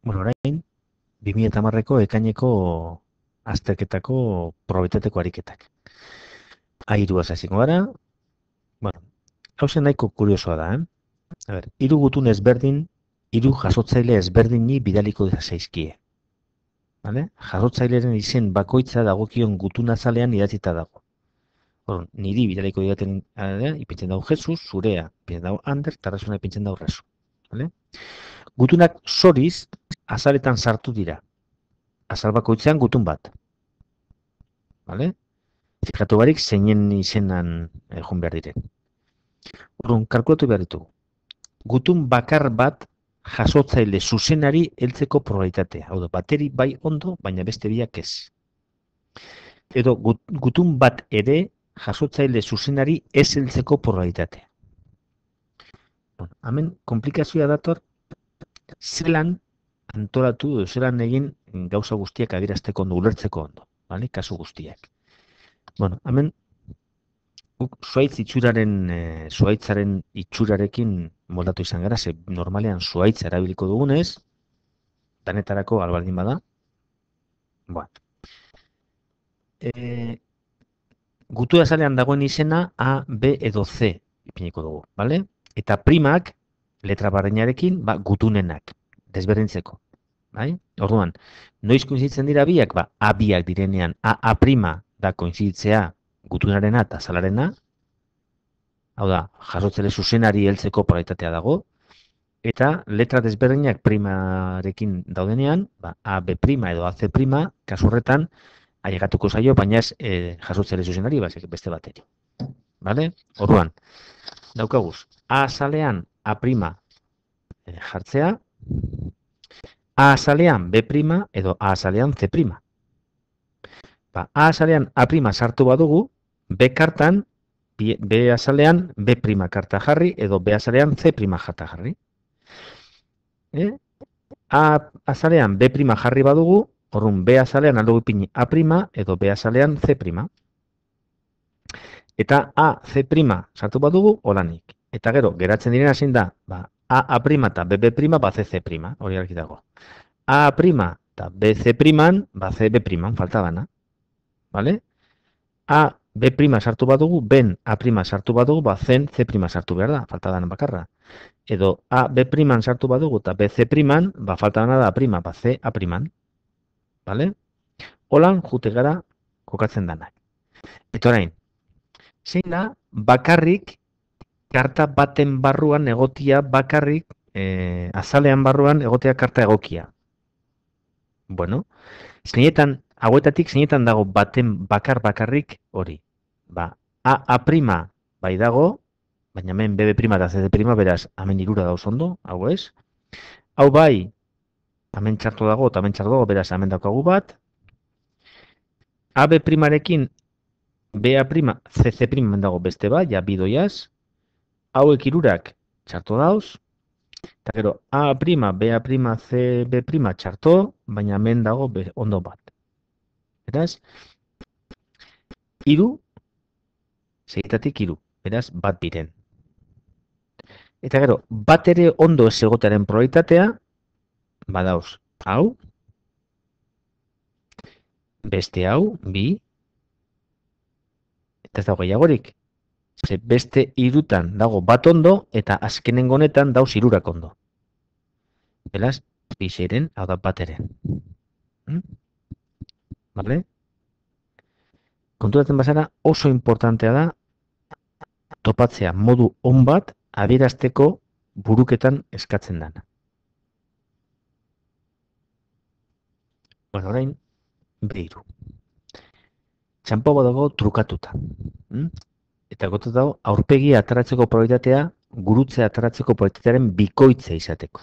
Bueno, orain, 2010ko ekaineko azterketako probabilitateko ariketak. A3 hasiko gara. Bueno, hau zen nahiko kuriosoa da, A ber, hiru gutun ezberdin, hiru jasotzaile ezberdini bidaliko zaizkie. Vale? Jasotzaileren izen bakoitza dagokion gutun azalean idatzita dago. Orduan, niri bidaliko didaten ipintzen dago Jesus, zurea ipintzen dago Ander, eta Rasuna ipintzen dago Rasu. Vale? Gutunak zoriz azaletan sartu dira. Azal bakoitzean gutun bat. Vale? Fikatu barik zeinen izenan joan behar diren. Orduan, kalkulatu behar ditugu. Gutun bakar bat jasotzaile zuzenari heltzeko probabilitatea. Hau da, bateri bai ondo, baina beste biak ez. Edo gutun bat ere jasotzaile zuzenari ez heltzeko probabilitatea. Bueno, hemen komplikazioa dator zelan antolatu edo zelan egin gauza guztiak adierazteko ondo, ulertzeko ondo, vale? Kasu guztiak. Bueno, hemen zuhaitzaren itxurarekin moldatu izan gara, ze normalean zuhaitza erabiliko dugunez, danetarako albaldin bada. Bueno. Gutu azalean dagoen izena A, B edo C ipiniko dugu, bale? Eta primak, letra barreinarekin, gutunenak, desberdintzeko. Bai? Orduan, noiz koinziditzen dira biak, A biak direnean, A prima da koinziditzea gutunarena eta azalarena, hau da, jasotzaile zuzenari heltzeko probabilitatea dago, eta letra desberdinak primarekin daudenean, A, B prima edo A, C prima, kasu horretan, ailegatuko zaio, baina ez jasotzaile zuzenari, beste bateri. Vale? Orduan, daukaguz, A azalean A prima jartzea, A azalean B prima edo A azalean C prima. A azalean A prima sartu badugu, B kartan, B azalean B prima karta jarri edo B azalean C prima jarta jarri. A azalean B prima jarri badugu, orduan B azalean aldugu ipini A prima edo B azalean C prima. Eta A, C prima sartu badugu, olanik. Eta gero, geratzen direna zein da, A prima eta B prima, C C prima, hori argi dago. A prima eta B C priman, C B priman, falta dana. Vale? A, B prima sartu badugu, ben A prima sartu badugu, zen C prima sartu behar da, falta dana bakarra. Edo A, B priman sartu badugu eta B C priman, falta dana da A prima, C A priman. Vale? Holan, jute gara, kokatzen danak. Eta orain, zein da, bakarrik, karta baten barruan egotia bakarrik, azalean barruan egotea karta egokia. Bueno, hauetatik zeinetan dago baten bakarrik hori. A prima bai dago, baina hemen BB prima eta CD prima, beraz, hemen irura dauz ondo, hau ez. Hau bai, hemen txartu dago, eta hemen txartu dago, beraz, hemen daukagu bat. AB primarekin BA prima, CC prima dago beste bat, ja bidoiaz. Hauek irurak txarto dauz. Eta gero, A prima, BA prima, CB prima txarto, baina hemen dago ondo bat. Beraz, iru, zeitatik iru, beraz, bat diren. Eta gero, bat ere ondo ez egotearen probabilitatea, badauz, hau, beste hau, bi, eta ez dago gehiagorik. Beste irutan dago bat ondo, eta azkenengo honetan dauz irurak ondo. Beraz, bizeren, hau da bat ere. Vale? Konturatzen bazara, oso importantea da topatzea modu on bat adierazteko buruketan eskatzen dana. Bueno, orain, behiru. Txampo badago trukatuta. Eta gotu dago, aurpegia ataratzeko probabilitatea, gurutzea ataratzeko probabilitatearen bikoitza izateko.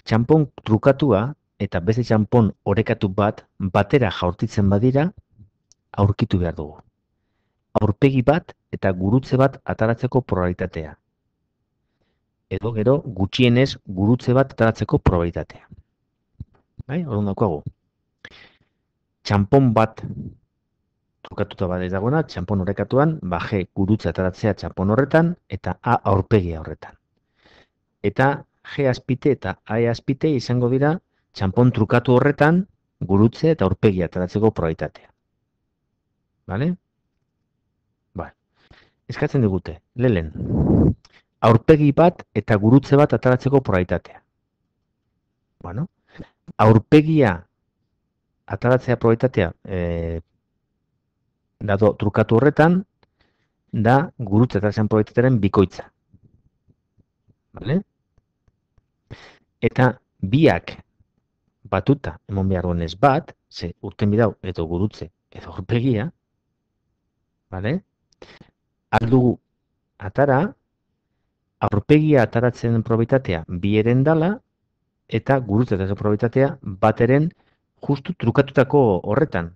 Txampon trukatua eta beste txampon orekatu bat batera jaurtitzen badira, aurkitu behar dugu. Aurpegi bat eta gurutze bat ataratzeko probabilitatea. Edo gero gutxienez gurutze bat ataratzeko probabilitatea. Bai, orduan daukagu. Txampon bat trukatuta bat ez dagoena, txampon orekatuan, G gurutze ataratzea txampon horretan eta A aurpegia horretan. Eta G azpite eta A azpite izango dira txanpon trukatu horretan gurutze eta aurpegia ateratzeko probabilitatea. Bale? Ba, eskatzen digute, lehen, aurpegi bat eta gurutze bat ateratzeko probabilitatea. Bueno, aurpegia ateratzea probabilitatea dado trukatu horretan da gurutze ateratzen probabilitatearen bikoitza. Bale? Eta biak batuta emon behar duenez bat, ze urten bidau edo gurutze edo aurpegia, bale? Aldugu atara, aurpegia ataratzen probabilitatea bieren dala, eta gurutze ataratzen probabilitatea bateren justu trukatutako horretan.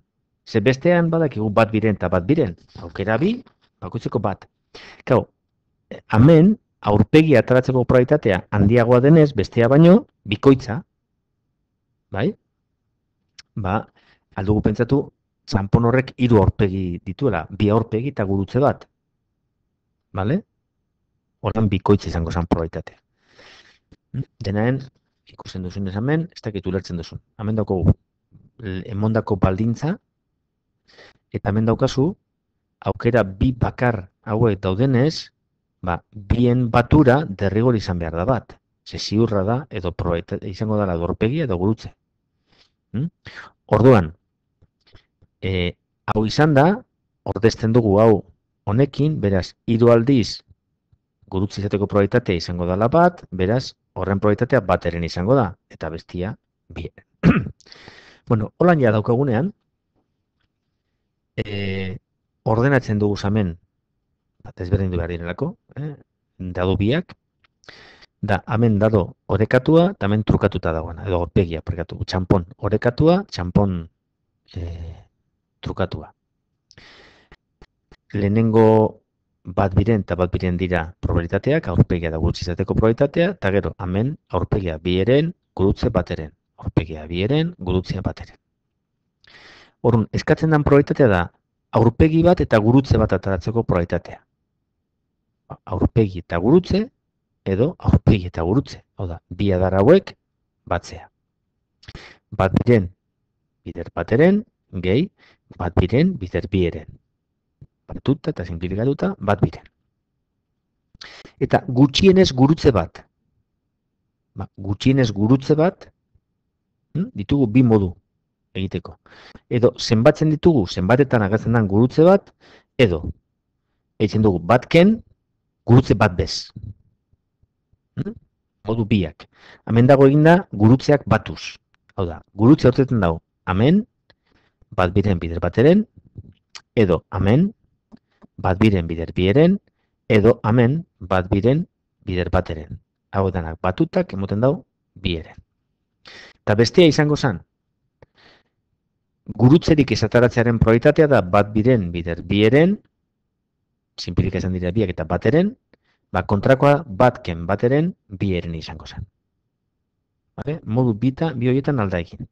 Ze bestean badakigu bat biren eta bat biren. Aukera bi, bakoitzeko bat. Kau, hemen aurpegia ataratzeko probabilitatea handiagoa denez, bestea baino, bikoitza. Bai? Ba, aldugu pentsatu, txanpon horrek 3 aurpegi dituela, 2 aurpegi eta gurutze bat. Bale? Horren bikoitza izango zen probabilitatea. Denaen, ikusten duzun hemen, ez dakit ulertzen duzun. Hemen daukagu emondako baldintza, eta hemen daukazu, aukera bi bakar hauek daudenez, ba, bien batura derrigor izan behar da bat. Ze ziurra da, edo izango dela aurpegia edo gurutze. Orduan, hau izan da, ordezten dugu hau honekin, beraz, 3 aldiz gurutze izateko probabilitatea izango dela bat, beraz, horren probabilitatea bateren izango da, eta bestia bieren. Bueno, holan ja daukagunean, ordenatzen dugu hemen, bat ezberdindu behar direlako, dado biak, da hemen dado orekatua, eta hemen trukatuta dagoena, edo aurpegia, perkatu, txanpon orekatua, txanpon trukatua. Lehenengo bat biren eta bat biren dira probabilitateak, aurpegia da gurutze izateko probabilitatea, eta gero, hemen aurpegia bieren, gurutze bateren. Aurpegia bieren, gurutzea bateren. Orrun, eskatzen den probabilitatea da, aurpegi bat eta gurutze bat ateratzeko probabilitatea. Aurpegi eta gurutze, edo aurpegi eta gurutze. Hau da, bi adar hauek batzea. Bat biren, bider bateren, gehi, bat biren, bider bieren. Batuta eta simplifikatuta, bat biren. Eta gutxienez gurutze bat. Gutxienez gurutze bat, ditugu bi modu egiteko. Edo zenbatzen ditugu, zenbatetan agertzen den gurutze bat, edo egiten dugu batken, gurutze bat bez. Modu biak. Hemen dago eginda gurutzeak batuz. Hau da, gurutze horretzen dago, hemen, bat biren bider bateren, edo hemen, bat biren bider bieren, edo hemen, bat biren bider bateren. Hau denak batutak emoten dago bieren. Eta bestea izango zen, gurutzerik ez ataratzearen probabilitatea da bat biren bider bieren, sinplika izan dira biak eta bateren, ba kontrakoa batken bateren bieren izango zen. Modu bi horietan alda egin.